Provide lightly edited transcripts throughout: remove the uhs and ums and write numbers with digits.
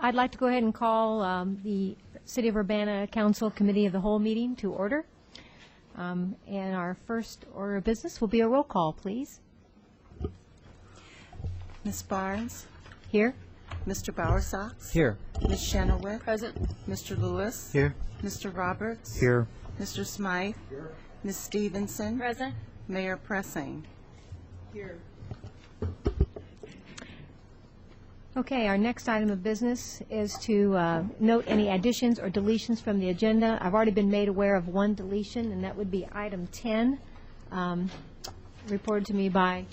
I'd like to go ahead and call the City of Urbana Council Committee of the Whole meeting to order. And our first order of business will be a roll call, please. Ms. Barnes? Here. Mr. Bowersox? Here. Ms. Chenoweth? Present. Mr. Lewis? Here. Mr. Roberts? Here. Mr. Smythe? Ms. Stevenson? Present. Mayor Pressing? Here. Okay, our next item of business is to note any additions or deletions from the agenda. I've already been made aware of one deletion, and that would be item 10, reported to me by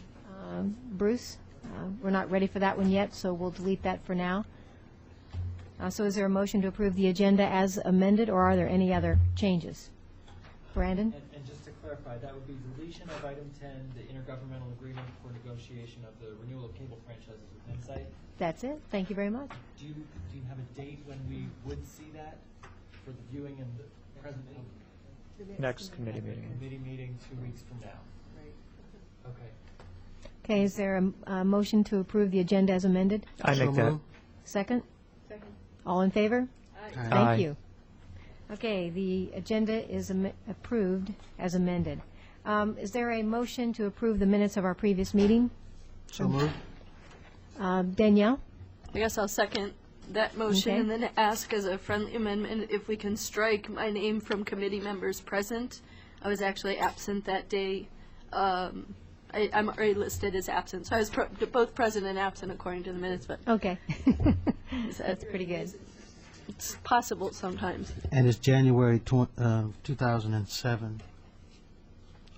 Bruce. We're not ready for that one yet, so we'll delete that for now. So is there a motion to approve the agenda as amended, or are there any other changes? Brandon? And just to clarify, that would be deletion of item 10, the intergovernmental agreement for negotiation of the renewal of cable franchises with Insight. That's it. Thank you very much. Do you have a date when we would see that for the viewing and the present Next committee meeting. committee meeting 2 weeks from now? Right. Okay. Okay, is there a motion to approve the agenda as amended? I make that. Second? Second. All in favor? Aye. Thank you. Okay, the agenda is approved as amended. Is there a motion to approve the minutes of our previous meeting? So moved. Danielle? I guess I'll second that motion Okay. and then ask as a friendly amendment if we can strike my name from committee members present. I was actually absent that day. I'm already listed as absent, so I was both present and absent according to the minutes, but Okay. That's pretty good. it's possible sometimes. And it's January 2007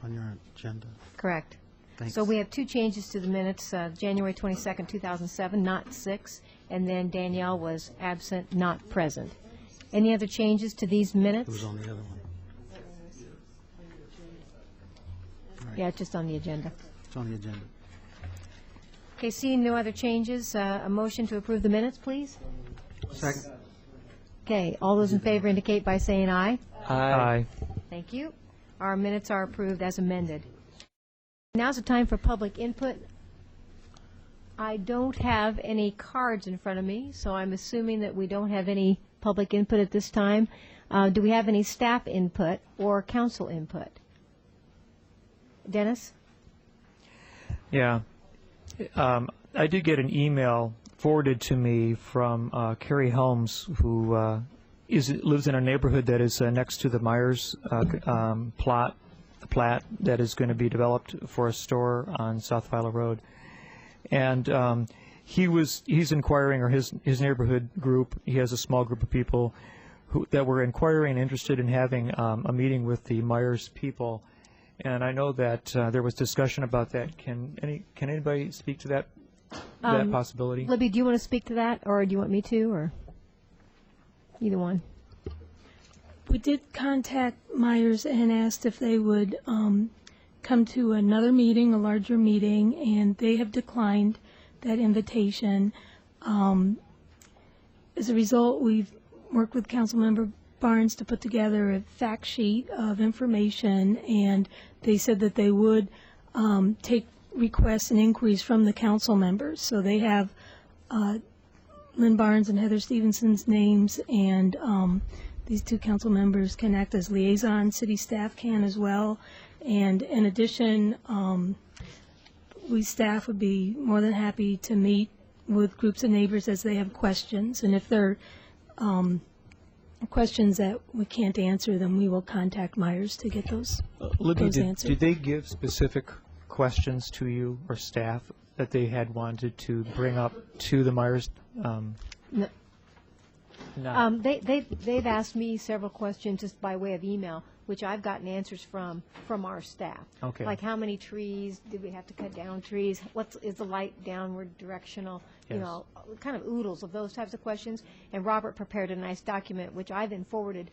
on your agenda. Correct. Thanks. So we have two changes to the minutes, January 22nd, 2007, not 6, and then Danielle was absent, not present. Any other changes to these It minutes? was on the other one. Yeah, it's just on the agenda. It's on the agenda. Okay, seeing no other changes, a motion to approve the minutes, please? Second. Okay, all those in favor indicate by saying aye. Aye. Thank you. Our minutes are approved as amended. Now's the time for public input. I don't have any cards in front of me, so I'm assuming that we don't have any public input at this time. Do we have any staff input or council input? Dennis? Yeah. I did get an email forwarded to me from Carrie Helms, who lives in a neighborhood that is next to the Myers plat that is going to be developed for a store on South Philo Road. And he's inquiring, or his neighborhood group, he has a small group of people that were inquiring, interested in having a meeting with the Myers people. And I know that there was discussion about that. Can anybody speak to that possibility? Libby, do you want to speak to that, or do you want me to, or either one? We did contact Myers and asked if they would come to another meeting, a larger meeting, and they have declined that invitation. As a result, we've worked with Councilmember Barnes to put together a fact sheet of information, and they said that they would take requests and inquiries from the council members. So they have Lynn Barnes and Heather Stevenson's names, and these two council members can act as liaison. City staff can as well. And in addition, we staff would be more than happy to meet with groups of neighbors as they have questions. And if there are questions that we can't answer, then we will contact Myers to get those, Libby, answered. did they give specific questions to you or staff that they had wanted to bring up to the Myers? No. No. They've asked me several questions just by way of email, which I've gotten answers from our staff. Okay. Like how many trees, did we have to cut down trees? Is the light downward directional? You Yes. know, kind of oodles of those types of questions. And Robert prepared a nice document, which I then forwarded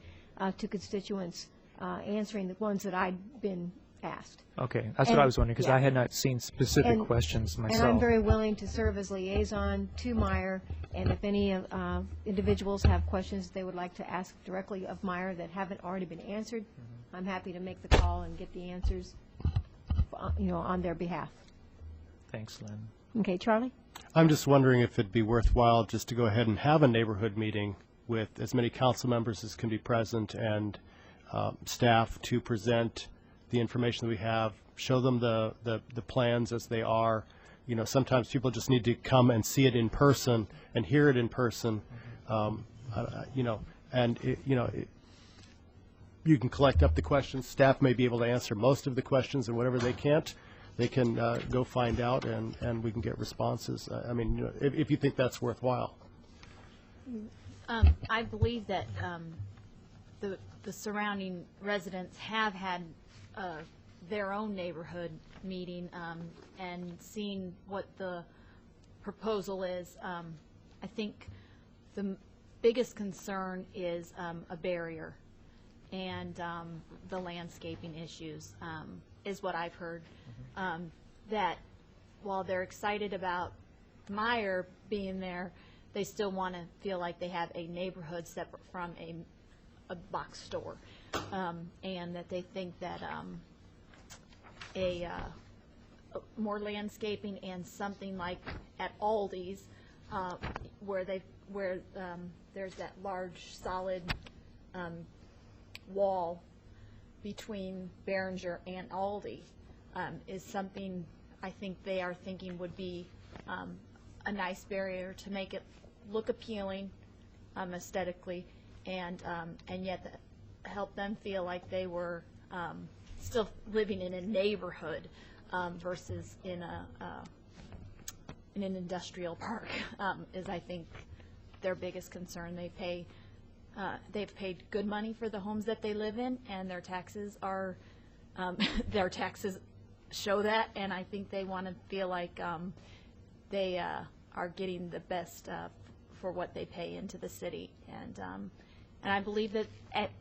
to constituents, answering the ones that I'd been asked. Okay, that's And- what I was wondering, because yeah. I had not seen specific And- questions myself. And I'm very willing to serve as liaison to Meyer, and if any individuals have questions they would like to ask directly of Meyer that haven't already been answered, I'm happy to make the call and get the answers, on their behalf. Thanks, Lynn. Okay, Charlie? I'm just wondering if it'd be worthwhile just to go ahead and have a neighborhood meeting with as many council members as can be present and staff to present the information that we have, show them the plans as they are. You know, sometimes people just need to come and see it in person and hear it in person. You know, and you can collect up the questions. Staff may be able to answer most of the questions, and whatever they can't, they can go find out, and we can get responses. I mean, you know, if you think that's worthwhile. I believe that the surrounding residents have had their own neighborhood meeting and seen what the proposal is. I think the biggest concern is a barrier, and the landscaping issues is what I've heard. That while they're excited about Meijer being there, they still want to feel like they have a neighborhood separate from a box store, and that they think that more landscaping and something like at Aldi's, where there's that large solid wall between Behringer and Aldi, is something I think they are thinking would be a nice barrier to make it look appealing aesthetically, and yet help them feel like they were still living in a neighborhood versus in an industrial park, is I think their biggest concern. They've paid good money for the homes that they live in, and their taxes are their taxes show that, and I think they want to feel like they are getting the best for what they pay into the city, and I believe that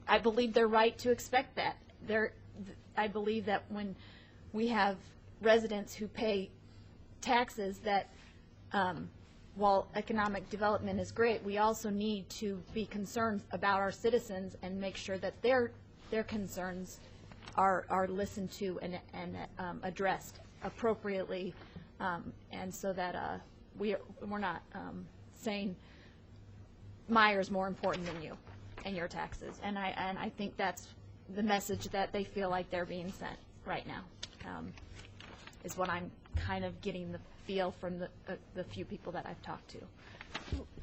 I believe they're right to expect that. I believe that when we have residents who pay taxes, that while economic development is great, we also need to be concerned about our citizens and make sure that their concerns are listened to and addressed appropriately, and so that we're not saying Meijer's more important than you and your taxes. And I think that's the message that they feel like they're being sent right now, is what I'm kind of getting the feel from the few people that I've talked to.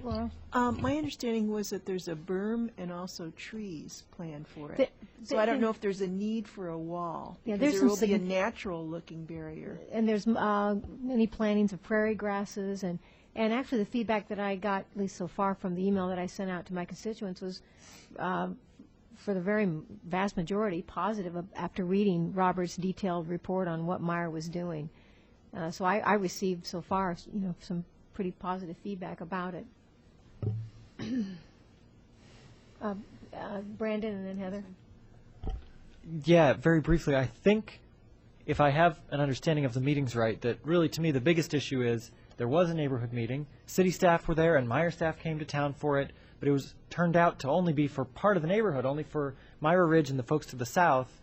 Laura? My understanding was that there's a berm and also trees planned for it. So I don't know if there's a need for a wall. Yeah, because there's there will some be a natural-looking barrier. And there's many plantings of prairie grasses, and actually the feedback that I got, at least so far from the email that I sent out to my constituents, was for the very vast majority positive after reading Robert's detailed report on what Meijer was doing. So I received so far, some pretty positive feedback about it. Brandon and then Heather. Yeah, very briefly, I think if I have an understanding of the meetings right, that really to me the biggest issue is there was a neighborhood meeting, city staff were there and Meijer staff came to town for it, but it was turned out to only be for part of the neighborhood, only for Meijer Ridge and the folks to the south.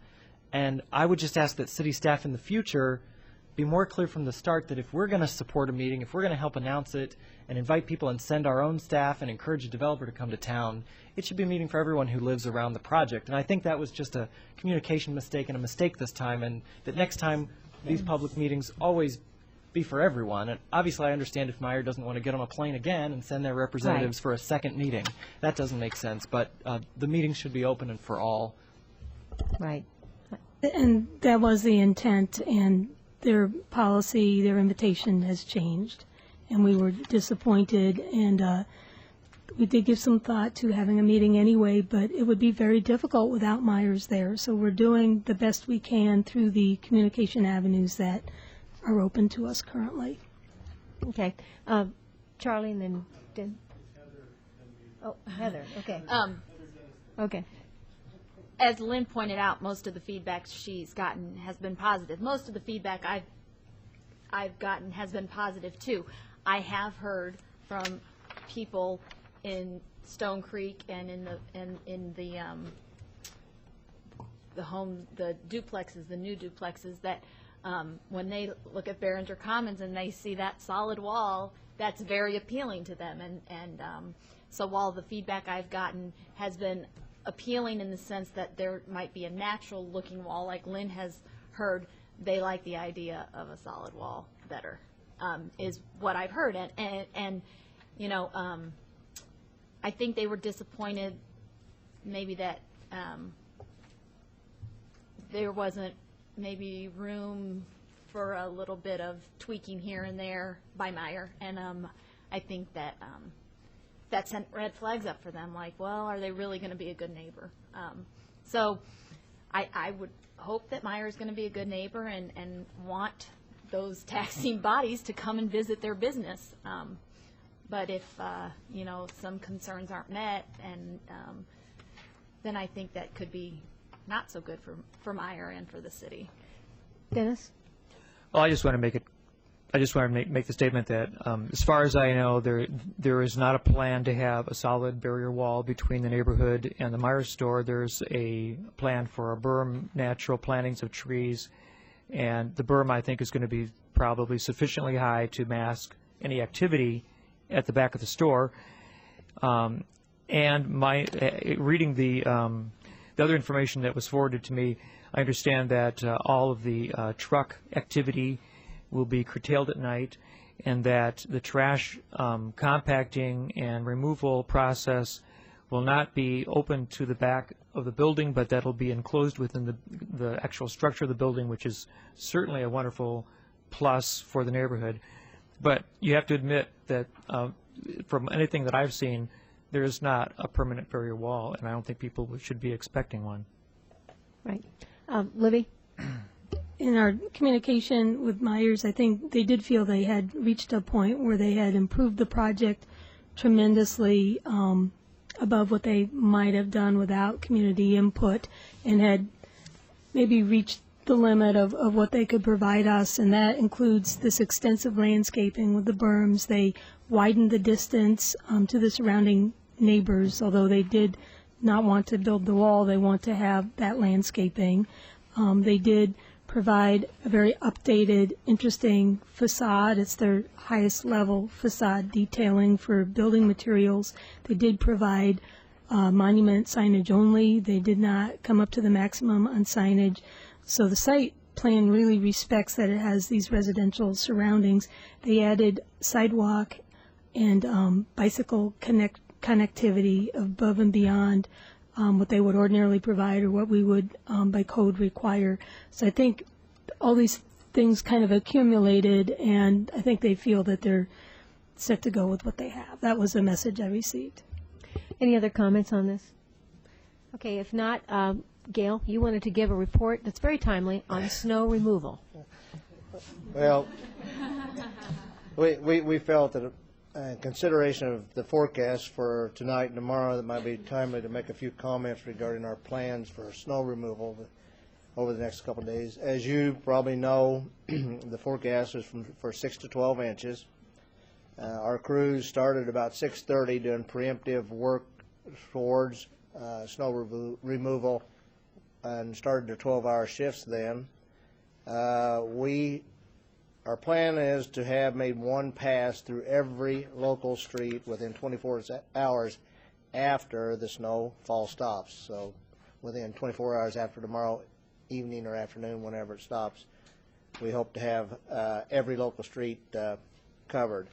And I would just ask that city staff in the future be more clear from the start that if we're going to support a meeting, if we're going to help announce it and invite people and send our own staff and encourage a developer to come to town, it should be a meeting for everyone who lives around the project. And I think that was just a communication mistake and a mistake this time, and that next time these public meetings always be for everyone. And obviously I understand if Meijer doesn't want to get on a plane again and send their representatives for a second meeting. That doesn't make sense, but the meeting should be open and for all. Right. And that was the intent, and their policy, their invitation has changed, and we were disappointed, and we did give some thought to having a meeting anyway, but it would be very difficult without Meijer's there, so we're doing the best we can through the communication avenues that are open to us currently. Okay. Charlie and then Dan. Oh, Heather, okay. Okay. As Lynn pointed out, most of the feedback she's gotten has been positive. Most of the feedback I've gotten has been positive too. I have heard from people in Stone Creek and in the home, the duplexes, the new duplexes, that when they look at Behringer Commons and they see that solid wall, that's very appealing to them. So while the feedback I've gotten has been appealing in the sense that there might be a natural looking wall, like Lynn has heard, they like the idea of a solid wall better, is what I've heard. And you know, I think they were disappointed maybe that there wasn't maybe room for a little bit of tweaking here and there by Meyer. And I think that that sent red flags up for them, like, well, are they really going to be a good neighbor? So I would hope that Meyer is going to be a good neighbor and want those taxing bodies to come and visit their business. But if, you know, some concerns aren't met, and then I think that could be not so good for Meyer and for the city. Dennis? Well, I just want to make the statement that, as far as I know, there is not a plan to have a solid barrier wall between the neighborhood and the Myers store. There's a plan for a berm, natural plantings of trees, and the berm, I think, is going to be probably sufficiently high to mask any activity at the back of the store. And my reading the other information that was forwarded to me, I understand that all of the truck activity will be curtailed at night, and that the trash compacting and removal process will not be open to the back of the building, but that'll be enclosed within the actual structure of the building, which is certainly a wonderful plus for the neighborhood. But you have to admit that from anything that I've seen, there is not a permanent barrier wall, and I don't think people should be expecting one. Right. Libby? In our communication with Myers, I think they did feel they had reached a point where they had improved the project tremendously above what they might have done without community input, and had maybe reached the limit of what they could provide us, and that includes this extensive landscaping with the berms. They widened the distance to the surrounding neighbors, although they did not want to build the wall. They want to have that landscaping. They did provide a very updated, interesting facade. It's their highest level facade detailing for building materials. They did provide monument signage only. They did not come up to the maximum on signage. So the site plan really respects that it has these residential surroundings. They added sidewalk and bicycle connectivity above and beyond what they would ordinarily provide or what we would by code require. So I think all these things kind of accumulated, and I think they feel that they're set to go with what they have. That was the message I received. Any other comments on this? Okay, if not, Gail, you wanted to give a report that's very timely on snow removal. Well, we felt that in consideration of the forecast for tonight and tomorrow, that might be timely to make a few comments regarding our plans for snow removal over the next couple of days. As you probably know, the forecast is for 6 to 12 inches. Our crews started about 6:30 doing preemptive work towards snow removal and started their 12-hour shifts then. Our plan is to have made one pass through every local street within 24 hours after the snowfall stops. So within 24 hours after tomorrow evening or afternoon, whenever it stops, we hope to have every local street covered.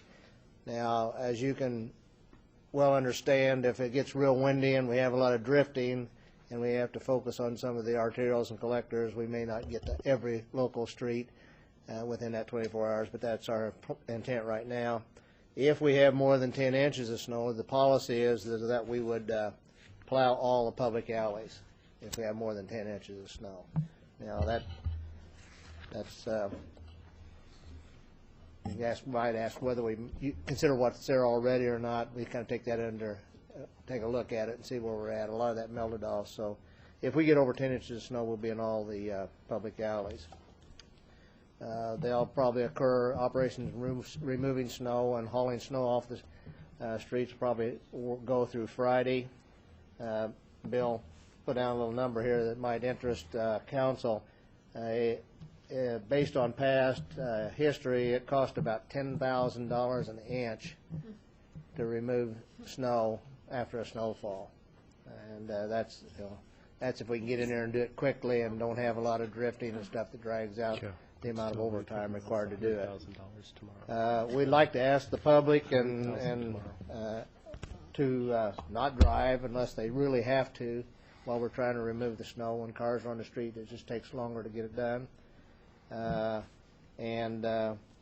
Now, as you can well understand, if it gets real windy and we have a lot of drifting and we have to focus on some of the arterials and collectors, we may not get to every local street within that 24 hours, but that's our intent right now. If we have more than 10 inches of snow, the policy is that we would plow all the public alleys if we have more than 10 inches of snow. Now, that's you might ask whether we consider what's there already or not. We kind of take that take a look at it and see where we're at. A lot of that melted off, so if we get over 10 inches of snow, we'll be in all the public alleys. They'll probably occur, operations removing snow and hauling snow off the streets probably will go through Friday. Bill put down a little number here that might interest council. based on past history, it cost about $10,000 an inch to remove snow after a snowfall. And that's, you know, that's if we can get in there and do it quickly and don't have a lot of drifting and stuff that drags out the amount of overtime required to do it. We'd like to ask the public and to not drive unless they really have to while we're trying to remove the snow. When cars are on the street, it just takes longer to get it done.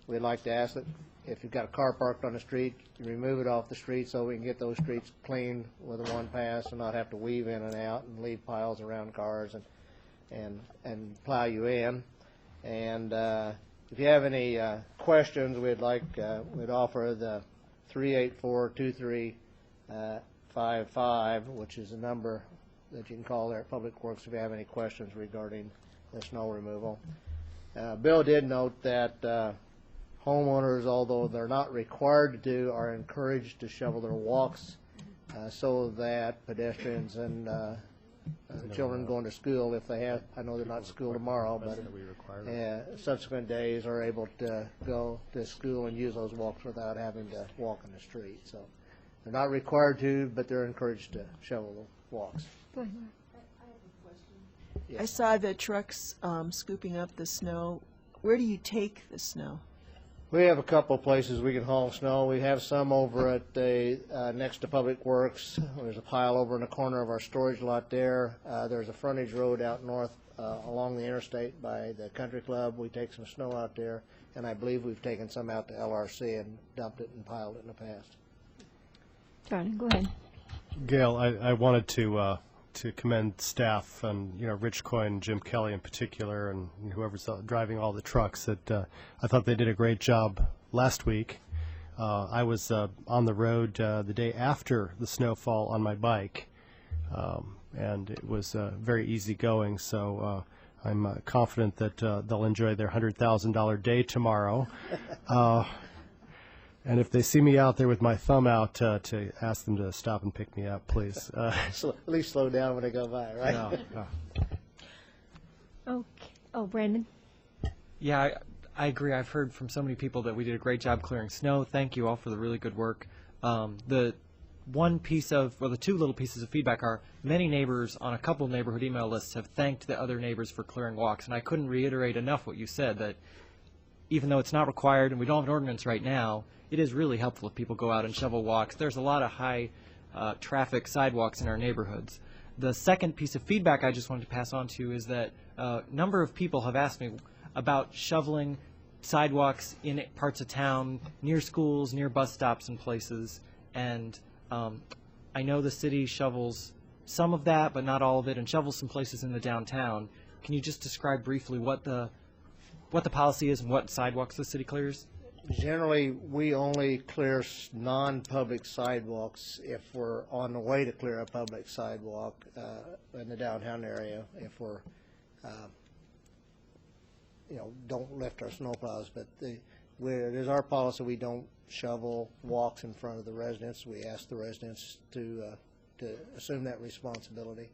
We'd like to ask that if you've got a car parked on the street, you remove it off the street so we can get those streets clean with a one pass and not have to weave in and out and leave piles around cars and plow you in. And if you have any questions, we'd offer the 384-2355, which is a number that you can call there at Public Works if you have any questions regarding the snow removal. Bill did note that homeowners, although they're not required to do, are encouraged to shovel their walks so that pedestrians and children going to school, if they have, I know they're not at school tomorrow, but subsequent days are able to go to school and use those walks without having to walk in the street. So they're not required to, but they're encouraged to shovel the walks. Go ahead. I saw the trucks scooping up the snow. Where do you take the snow? We have a couple of places we can haul snow. We have some over at the next to Public Works. There's a pile over in the corner of our storage lot there. There's a frontage road out north along the interstate by the country club. We take some snow out there, and I believe we've taken some out to LRC and dumped it and piled it in the past. Charlie, go ahead. Gail, I wanted to commend staff and, you know, Rich Coyne, Jim Kelly in particular, and whoever's driving all the trucks. That I thought they did a great job last week. I was on the road the day after the snowfall on my bike, and it was very easy going. So I'm confident that they'll enjoy their $100,000 day tomorrow. And if they see me out there with my thumb out, to ask them to stop and pick me up, please. So at least slow down when they go by, right? No. Okay. Oh, Brandon. Yeah, I agree. I've heard from so many people that we did a great job clearing snow. Thank you all for the really good work. The two little pieces of feedback are many neighbors on a couple neighborhood email lists have thanked the other neighbors for clearing walks, and I couldn't reiterate enough what you said, that even though it's not required and we don't have an ordinance right now, it is really helpful if people go out and shovel walks. There's a lot of high traffic sidewalks in our neighborhoods. The second piece of feedback I just wanted to pass on to you is that a number of people have asked me about shoveling sidewalks in parts of town, near schools, near bus stops and places. And I know the city shovels some of that, but not all of it, and shovels some places in the downtown. Can you just describe briefly what the policy is and what sidewalks the city clears? Generally, we only clear non-public sidewalks if we're on the way to clear a public sidewalk in the downtown area. If we're, don't lift our snowplows, but it is our policy we don't shovel walks in front of the residents. We ask the residents to assume that responsibility.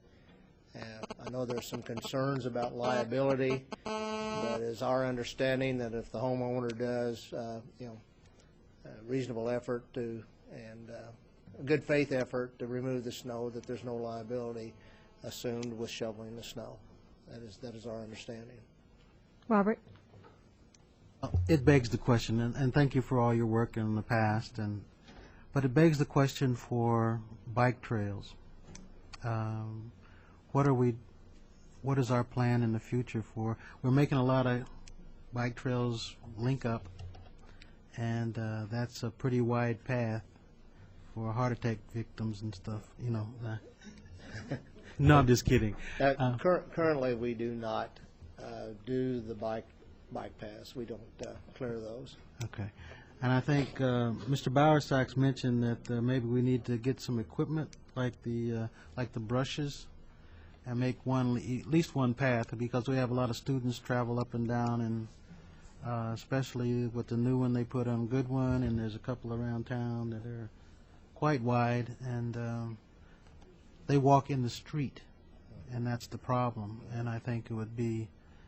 I know there's some concerns about liability, but it's our understanding that if the homeowner does, reasonable effort and a good faith effort to remove the snow, that there's no liability assumed with shoveling the snow. That is our understanding. Robert? It begs the question, and thank you for all your work in the past, but it begs the question for bike trails. What is our plan in the future for? We're making a lot of bike trails link up, and that's a pretty wide path for heart attack victims and stuff. No, I'm just kidding. Currently, we do not do the bike paths. We don't clear those. Okay, and I think Mr. Bowersox mentioned that maybe we need to get some equipment like the brushes, and make at least one path, because we have a lot of students travel up and down, and especially with the new one they put on Goodwin, and there's a couple around town that are quite wide, and they walk in the street, and that's the problem. And I think it would be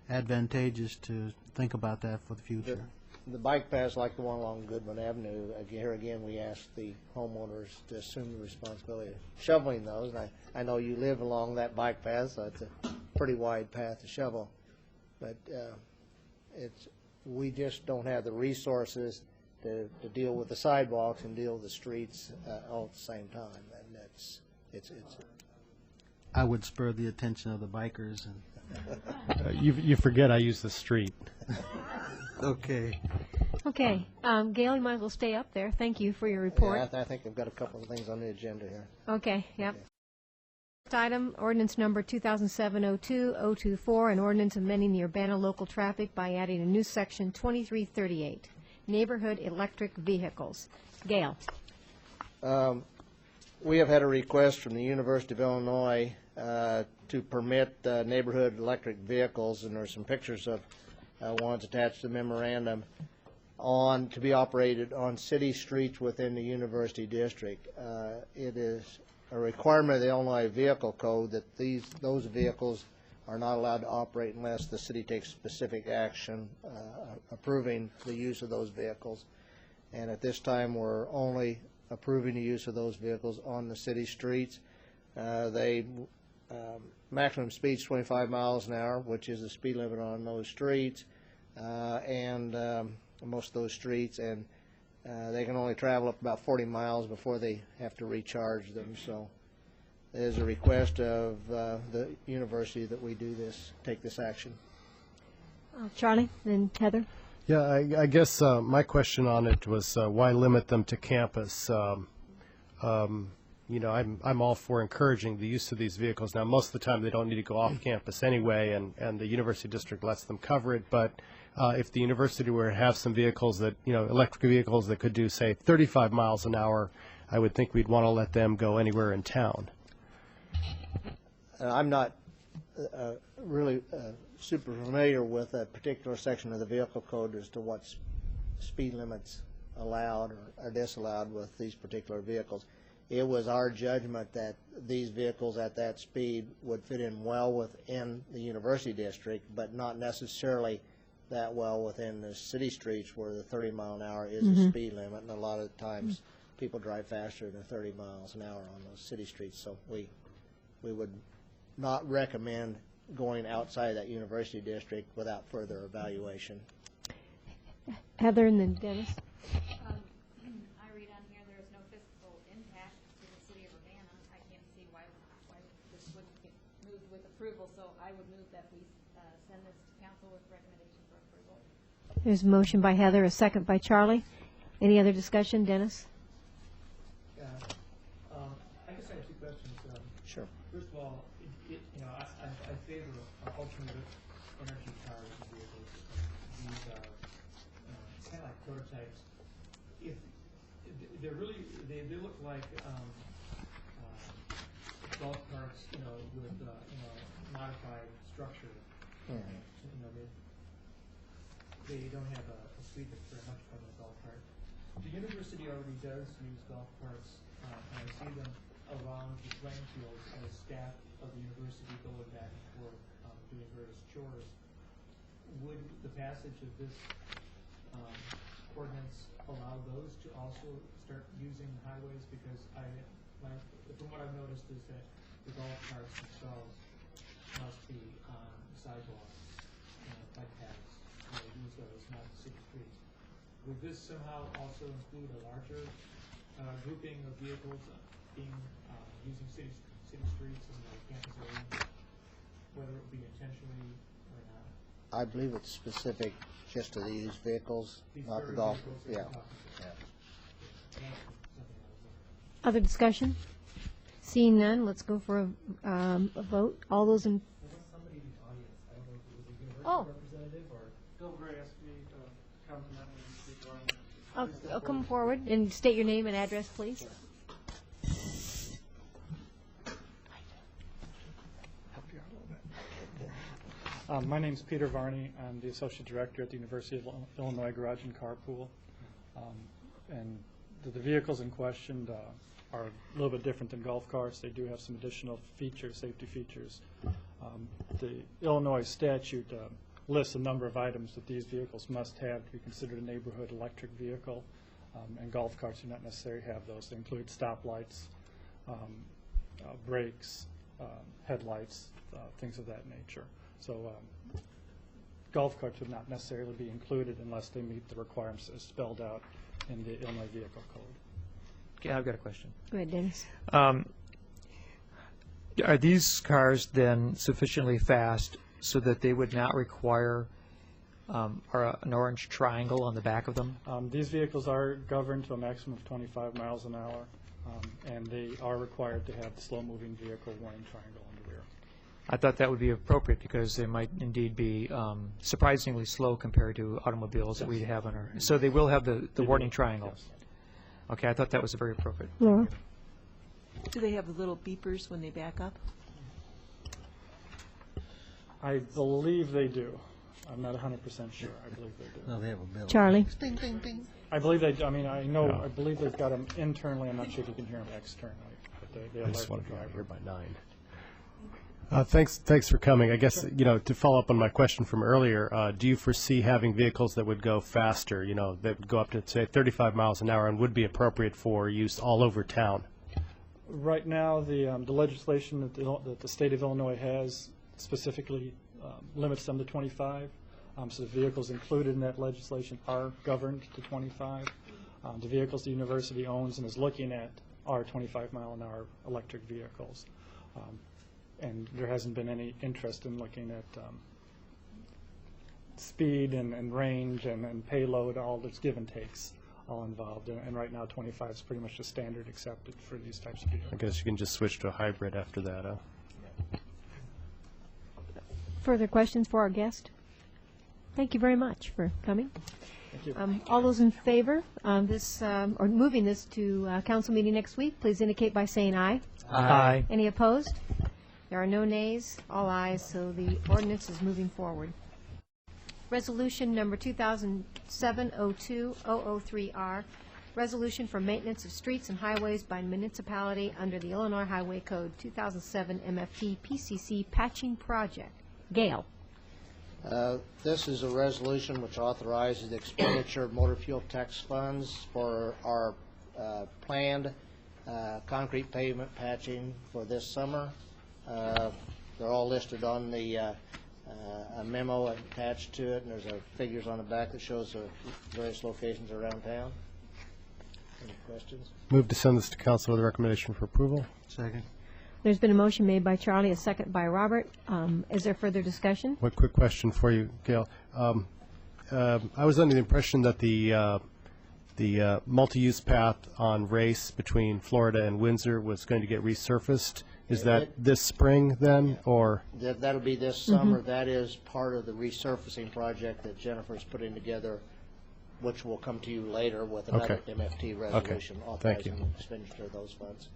advantageous to think about that for the future. The bike paths like the one along Goodman Avenue, here again, we ask the homeowners to assume the responsibility of shoveling those. And I know you live along that bike path, so it's a pretty wide path to shovel. But we just don't have the resources to deal with the sidewalks and deal with the streets all at the same time. And it's I would spur the attention of the bikers. And You forget I use the street. okay. Okay, Gail, you might as well stay up there. Thank you for your report. I think I've got a couple of things on the agenda here. Okay, yep. First item, ordinance number 2007-02, 024, an ordinance amending the Urbana local traffic by adding a new section 2338, neighborhood electric vehicles. Gail. We have had a request from the University of Illinois to permit neighborhood electric vehicles, and there's some pictures of ones attached to the memorandum, to be operated on city streets within the university district. It is a requirement of the Illinois Vehicle Code that those vehicles are not allowed to operate unless the city takes specific action approving the use of those vehicles. And at this time, we're only approving the use of those vehicles on the city streets. Maximum speed is 25 miles an hour, which is the speed limit on those streets, and most of those streets, and they can only travel up about 40 miles before they have to recharge them. So there's a request of the university that we take this action. Charlie, then Heather. Yeah, I guess my question on it was why limit them to campus? You know, I'm all for encouraging the use of these vehicles. Now, most of the time they don't need to go off campus anyway, and the university district lets them cover it. But if the university were to have some vehicles that, electric vehicles that could do, say, 35 miles an hour, I would think we'd want to let them go anywhere in town. I'm not really super familiar with a particular section of the vehicle code as to what speed limits allowed or disallowed with these particular vehicles. It was our judgment that these vehicles at that speed would fit in well within the university district, but not necessarily that well within the city streets where the 30 mile an hour is the speed limit, and a lot of times people drive faster than 30 miles an hour on those city streets. So we would not recommend going outside that university district without further evaluation. Heather and then Dennis. I read on here there is no fiscal impact to the city of Urbana. I can't see why this wouldn't get moved with approval, so I would move that we send this to council with recommendation for approval. There's a motion by Heather, a second by Charlie. Any other discussion, Dennis? Yeah. I guess I have two questions. Sure. First of all, I favor alternative energy powered vehicles. These are kind of like prototypes. If they're really, they look like golf carts, with modified structure. They don't have a speed that's very much from a golf cart. The university already does use golf carts, and I see them around the playing fields as staff of the university going back and forth, doing various chores. Would the passage of this ordinance allow those to also start using highways? Because from what I've noticed is that the golf carts themselves must be on sidewalks, bike paths. Use those, not the city streets. Would this somehow also include a larger grouping of vehicles using city streets and the campus area, whether it would be intentionally or not? I believe it's specific just to these vehicles, These not the very golf. vehicles that Yeah. we're talking about. Other discussion? Seeing none, let's go for a vote. All those in... Somebody in the audience, I don't know if it was a university Oh. representative or... Bill Gray asked me to come to that one and speak on it. I'll come forward and state your name and address, please. My name's Peter Varney. I'm the Associate Director at the University of Illinois Garage and Carpool. And the vehicles in question are a little bit different than golf carts. They do have some additional features, safety features. The Illinois statute lists a number of items that these vehicles must have to be considered a neighborhood electric vehicle, and golf carts do not necessarily have those. They include stoplights, brakes, headlights, things of that nature. So golf carts would not necessarily be included unless they meet the requirements as spelled out in the Illinois Vehicle Code. Okay, I've got a question. Go ahead, Dennis. Are these cars then sufficiently fast so that they would not require an orange triangle on the back of them? These vehicles are governed to a maximum of 25 miles an hour, and they are required to have the slow-moving vehicle warning triangle on the rear. I thought that would be appropriate because they might indeed be surprisingly slow compared to automobiles that we have on our. So they will have the warning triangle. Yes. Okay, I thought that was very appropriate. Laura? Do they have the little beepers when they back up? I believe they do. I'm not 100% sure. I believe they do. No, they have a bill. Charlie? Bing, bing, bing. I believe they. I mean, I know. I believe they've got them internally. I'm not sure if you can hear them externally, but they I alert just the want to be out driver. here by 9. Thanks for coming. I guess, to follow up on my question from earlier, do you foresee having vehicles that would go faster, that would go up to, say, 35 miles an hour and would be appropriate for use all over town? Right now, the legislation that the state of Illinois has specifically limits them to 25. So the vehicles included in that legislation are governed to 25. The vehicles the university owns and is looking at are 25-mile-an-hour electric vehicles. And there hasn't been any interest in looking at speed and range and payload, all that's give and takes, all involved. And right now, 25 is pretty much the standard accepted for these types of vehicles. I guess you can just switch to a hybrid after that, huh? Further questions for our guest? Thank you very much for coming. Thank you. All those in favor of this, or moving this to council meeting next week, please indicate by saying aye. Aye. Any opposed? There are no nays, all ayes, so the ordinance is moving forward. Resolution number 2007-02-003R, resolution for maintenance of streets and highways by municipality under the Illinois Highway Code 2007 MFT PCC patching project. Gail. This is a resolution which authorizes the expenditure of motor fuel tax funds for our planned concrete pavement patching for this summer. They're all listed on the a memo attached to it, and there's figures on the back that shows the various locations around town. Any questions? Move to send this to council with a recommendation for approval. Second. There's been a motion made by Charlie, a second by Robert. Is there further discussion? One quick question for you, Gail. I was under the impression that the multi-use path on Race between Florida and Windsor was going to get resurfaced. Is that this spring then, or? That'll be this summer. That is part of the resurfacing project that Jennifer's putting together, which will come to you later with another MFT resolution authorizing the expenditure of those funds.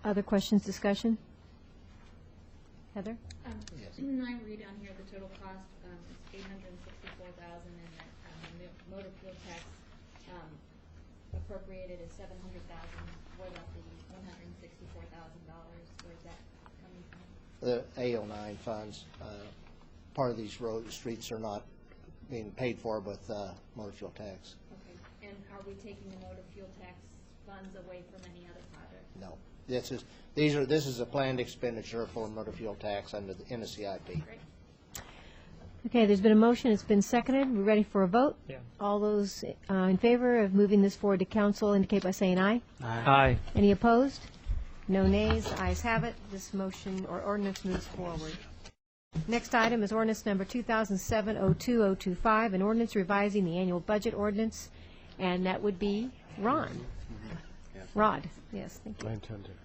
Other questions, discussion? Heather? I read on here the total cost is $864,000, and that motor fuel tax appropriated is $700,000. What about the $164,000? Where's that coming from? The A09 funds. Part of these road streets are not being paid for with motor fuel tax. Okay. And are we taking the motor fuel tax funds away from any other project? No. This is a planned expenditure for motor fuel tax in the CIP. Great. Okay, there's been a motion, it's been seconded, we're ready for a vote? Yeah. All those in favor of moving this forward to council indicate by saying aye. Aye. Any opposed? No nays, ayes have it, this motion or ordinance moves forward. Next item is ordinance number 2007-02-025, an ordinance revising the annual budget ordinance, and that would be Rod, yes, thank you.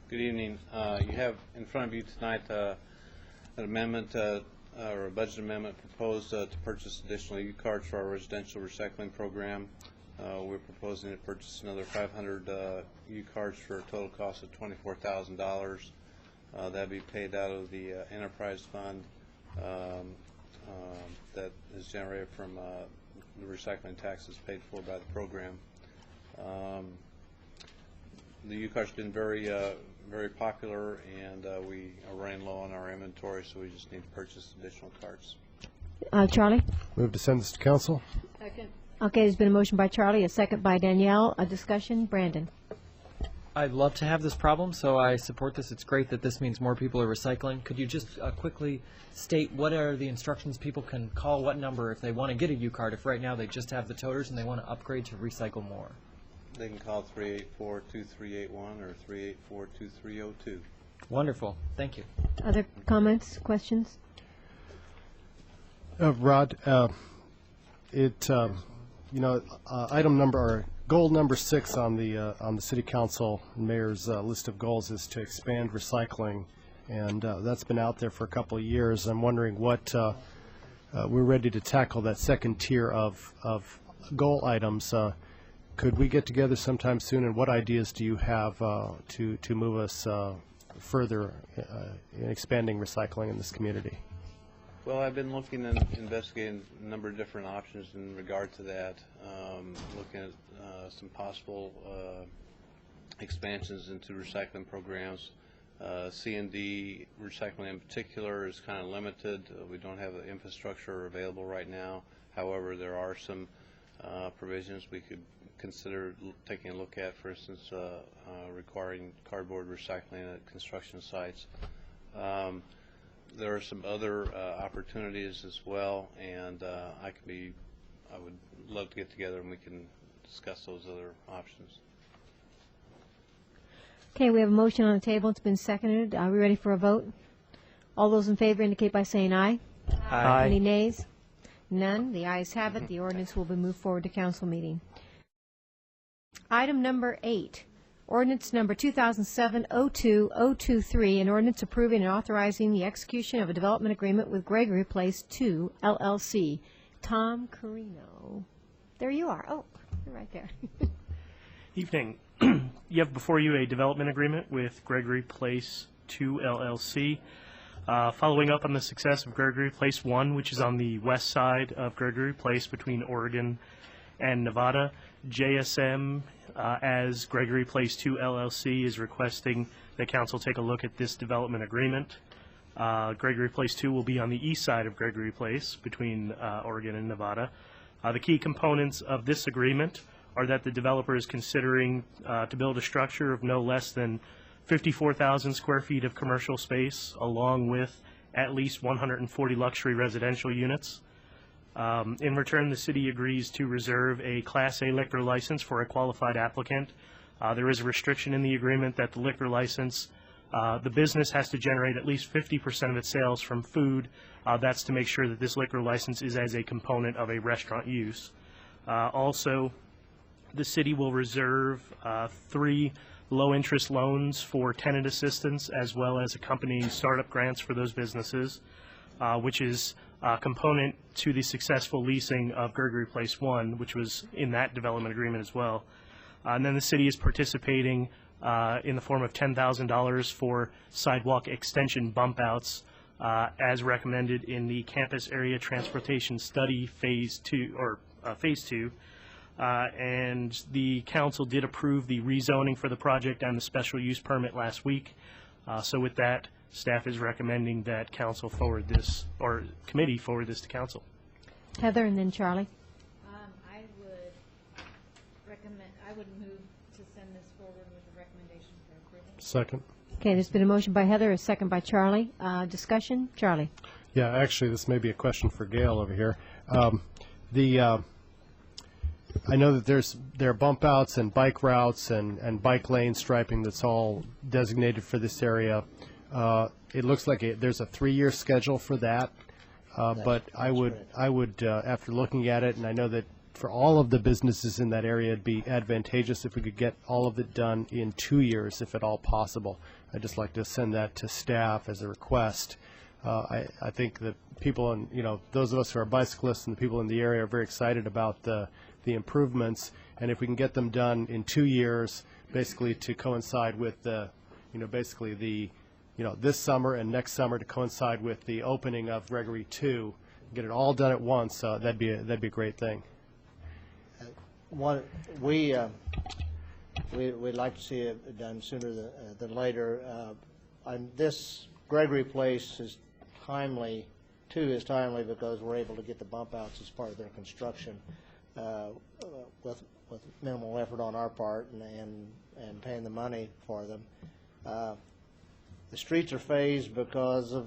Good evening. You have in front of you tonight an amendment or a budget amendment proposed to purchase additional U-cards for our residential recycling program. We're proposing to purchase another 500 U-cards for a total cost of $24,000. That'd be paid out of the enterprise fund that is generated from the recycling taxes paid for by the program. The U-cards have been very popular, and we are running low on our inventory, so we just need to purchase additional carts. Charlie? Move to send this to council. Second. Okay, there's been a motion by Charlie, a second by Danielle. A discussion, Brandon? I'd love to have this problem, so I support this. It's great that this means more people are recycling. Could you just quickly state what are the instructions people can call, what number if they want to get a U-Card, if right now they just have the toters and they want to upgrade to recycle more? They can call 384-2381 or 384-2302. Wonderful. Thank you. Other comments, questions? Rod, item number, or goal number 6 on the City Council and Mayor's list of goals is to expand recycling, and that's been out there for a couple of years. I'm wondering what we're ready to tackle that second tier of goal items. Could we get together sometime soon, and what ideas do you have to move us further in expanding recycling in this community? Well, I've been looking and investigating a number of different options in regard to that, looking at some possible expansions into recycling programs. C&D recycling in particular is kind of limited. We don't have the infrastructure available right now. However, there are some provisions we could consider taking a look at, for instance, requiring cardboard recycling at construction sites. There are some other opportunities as well, and I would love to get together and we can discuss those other options. Okay, we have a motion on the table. It's been seconded. Are we ready for a vote? All those in favor indicate by saying aye. Aye. Any nays? None. The ayes have it. The ordinance will be moved forward to council meeting. Item number 8. Ordinance number 2007-02-023, an ordinance approving and authorizing the execution of a development agreement with Gregory Place 2, LLC. Tom Carino. There you are. Oh, you're right there. Evening. You have before you a development agreement with Gregory Place 2, LLC. Following up on the success of Gregory Place 1, which is on the west side of Gregory Place between Oregon and Nevada, JSM as Gregory Place 2 LLC is requesting that council take a look at this development agreement. Gregory Place 2 will be on the east side of Gregory Place between Oregon and Nevada. The key components of this agreement are that the developer is considering to build a structure of no less than 54,000 square feet of commercial space, along with at least 140 luxury residential units. In return, the city agrees to reserve a Class A liquor license for a qualified applicant. There is a restriction in the agreement that the liquor license, the business has to generate at least 50% of its sales from food. That's to make sure that this liquor license is as a component of a restaurant use. Also, the city will reserve 3 low-interest loans for tenant assistance, as well as accompanying startup grants for those businesses, which is a component to the successful leasing of Gregory Place 1, which was in that development agreement as well. And then the city is participating in the form of $10,000 for sidewalk extension bump outs, as recommended in the Campus Area Transportation Study Phase 2, or Phase 2. And the council did approve the rezoning for the project and the special use permit last week. So with that, staff is recommending that council forward this, or committee forward this to council. Heather and then Charlie. I would move to send this forward with a recommendation for approval. Second. Okay, there's been a motion by Heather, a second by Charlie. Discussion? Charlie. Yeah, actually, this may be a question for Gail over here. I know that there are bump outs and bike routes and bike lane striping that's all designated for this area. It looks like there's a 3-year schedule for that, but I would after looking at it, and I know that for all of the businesses in that area, it'd be advantageous if we could get all of it done in 2 years, if at all possible. I'd just like to send that to staff as a request. I think that people, and those of us who are bicyclists and the people in the area are very excited about the improvements, and if we can get them done in 2 years, basically to coincide with the, this summer and next summer to coincide with the opening of Gregory 2, get it all done at once, that'd be a great thing. We'd like to see it done sooner than later. This Gregory Place is timely 2 is timely because we're able to get the bump outs as part of their construction with minimal effort on our part and paying the money for them. The streets are phased because of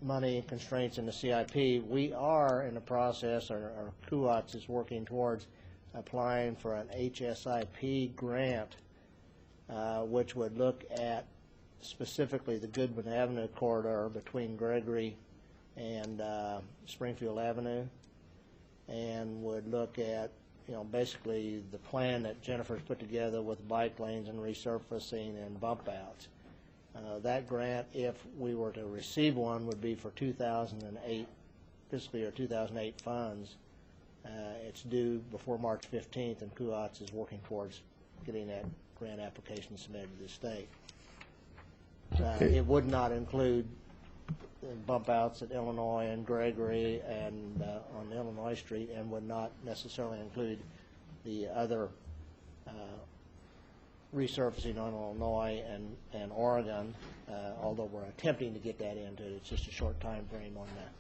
money constraints in the CIP. We are in the process, or CUOTS is working towards applying for an HSIP grant, which would look at specifically the Goodwin Avenue corridor between Gregory and Springfield Avenue, and would look at, basically the plan that Jennifer's put together with bike lanes and resurfacing and bump outs. That grant, if we were to receive one, would be for 2008, fiscal year 2008 funds. It's due before March 15th, and CUOTS is working towards getting that grant application submitted to the state. It would not include bump outs at Illinois and Gregory and on Illinois Street, and would not necessarily include the other resurfacing on Illinois and Oregon, although we're attempting to get that into it. It's just a short time frame on that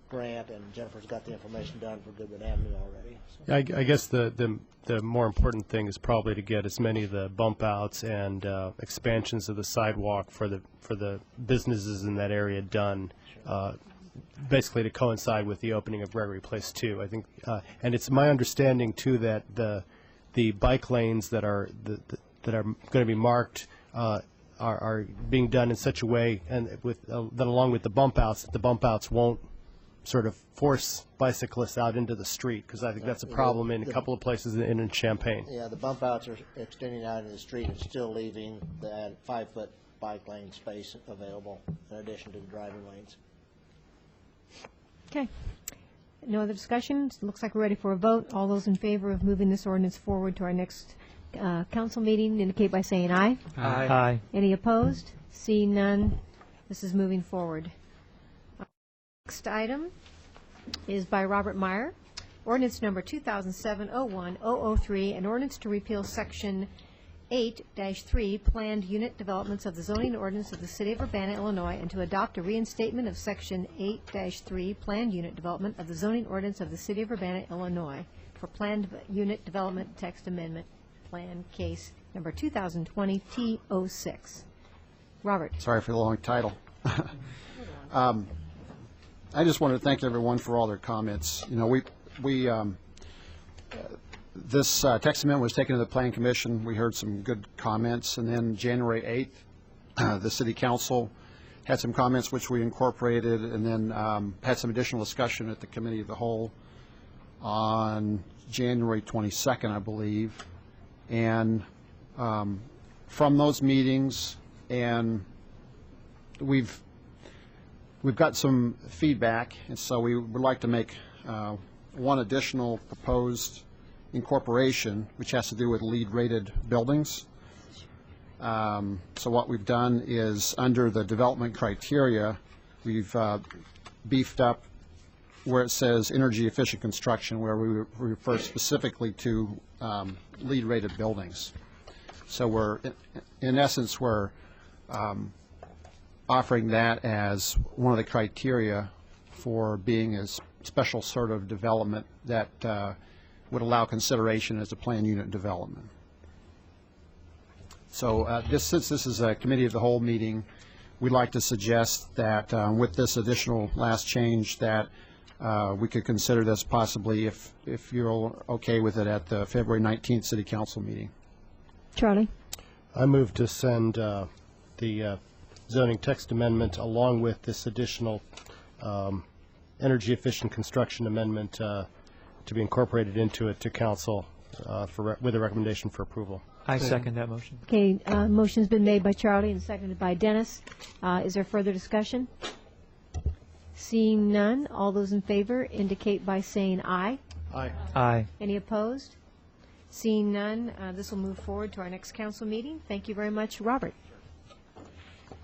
grant, and Jennifer's got the information done for Goodwin Avenue already. So. I guess the more important thing is probably to get as many of the bump outs and expansions of the sidewalk for the businesses in that area done, basically to coincide with the opening of Gregory Place 2. I think, and it's my understanding too that the bike lanes that are going to be marked are being done in such a way, and that along with the bump outs won't sort of force bicyclists out into the street, because I think that's a problem in a couple of places in Champaign. Yeah, the bump outs are extending out into the street and still leaving that 5-foot bike lane space available in addition to the driving lanes. Okay. No other discussion? Looks like we're ready for a vote. All those in favor of moving this ordinance forward to our next council meeting indicate by saying aye. Aye. Aye. Any opposed? Seeing none, this is moving forward. Next item is by Robert Meyer, ordinance number 2007-01-003, an ordinance to repeal section 8-3 planned unit developments of the zoning ordinance of the City of Urbana, Illinois, and to adopt a reinstatement of section 8-3 planned unit development of the zoning ordinance of the City of Urbana, Illinois, for planned unit development text amendment plan case number 2020 T06. Robert. Sorry for the long title. I just wanted to thank everyone for all their comments. This text amendment was taken to the Plan Commission. We heard some good comments, and then January 8th, the City Council had some comments which we incorporated, and then had some additional discussion at the Committee of the Whole on January 22nd, I believe. And from those meetings, and we've got some feedback, and so we would like to make one additional proposed incorporation, which has to do with LEED-rated buildings. So what we've done is, under the development criteria, we've beefed up where it says energy-efficient construction, where we refer specifically to LEED-rated buildings. So we're, in essence, we're offering that as one of the criteria for being a special sort of development that would allow consideration as a planned unit development. So since this is a Committee of the Whole meeting, we'd like to suggest that with this additional last change that we could consider this possibly, if you're okay with it, at the February 19th City Council meeting. Charlie? I move to send the zoning text amendment along with this additional energy efficient construction amendment to be incorporated into it to council with a recommendation for approval. I second that motion. Okay, motion's been made by Charlie and seconded by Dennis. Is there further discussion? Seeing none, all those in favor indicate by saying aye. Aye. Aye. Any opposed? Seeing none, this will move forward to our next council meeting. Thank you very much, Robert.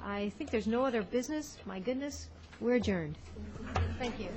I think there's no other business. My goodness, we're adjourned. Thank you.